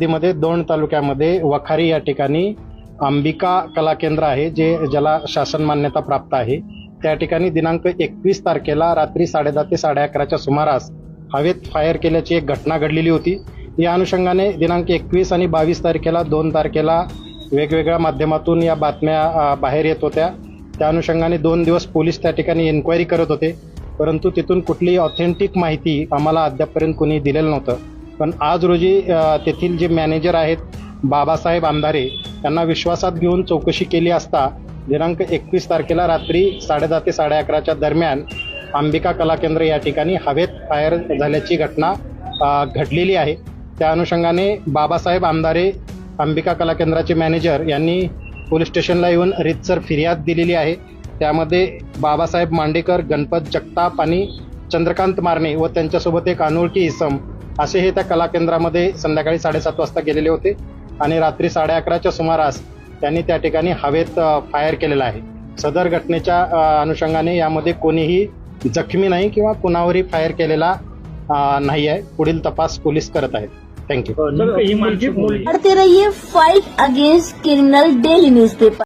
मध्ये दोन तालुक्यामध्ये वखारी या ठिकाणी अंबिका कला केंद्र आहे, ज्याला शासन मान्यता प्राप्त आहे. त्या ठिकाणी दिनांक 21 तारखेला रात्री 10:30 ते 11:30च्या सुमारास हवेत फायर केल्याची एक घटना घडलेली होती. या अनुषंगाने दिनांक 21 आणि 22 तारखेला 2 तारखेला वेगवेगळ्या माध्यमातून या बातम्या बाहेर येत होत्या. त्या अनुषंगाने 2 दिवस पोलीस त्या ठिकाणी एन्क्वायरी करत होते, परंतु तिथून कुठलीही ऑथेंटिक माहिती आम्हाला अद्यापपर्यंत कोणी दिलेलं नव्हतं. पण आज रोजी तेथील जे मॅनेजर आहेत बाबासाहेब आमदारे यांना विश्वासात घेऊन चौकशी केली असता दिनांक 21 तारखेला रात्री 10:30 ते 11:30च्या दरम्यान अंबिका कला केंद्र या ठिकाणी हवेत फायर झाल्याची घटना घडलेली आहे. त्या अनुषंगाने बाबासाहेब आमदारे अंबिका कला केंद्राचे मॅनेजर यांनी पोलीस स्टेशनला येऊन रीतसर फिर्याद दिलेली आहे. त्यामध्ये बाबासाहेब मांडेकर, गणपत जगताप आणि चंद्रकांत मारणे व त्यांच्यासोबत एक अनोळखी इसम असे हे त्या कला केंद्रामध्ये संध्याकाळी 7:30 वाजता गेलेले होते आणि रात्री 11:30च्या सुमारास त्यांनी त्या ठिकाणी हवेत फायर केलेला आहे. सदर घटनेच्या अनुषंगाने यामध्ये कोणीही जखमी नाही किंवा कुणावरही फायर केलेला नाही आहे. पुढील तपास पोलीस करत आहेत. थँक्यू. पढ़ते रहिए fight against criminal daily newspaper.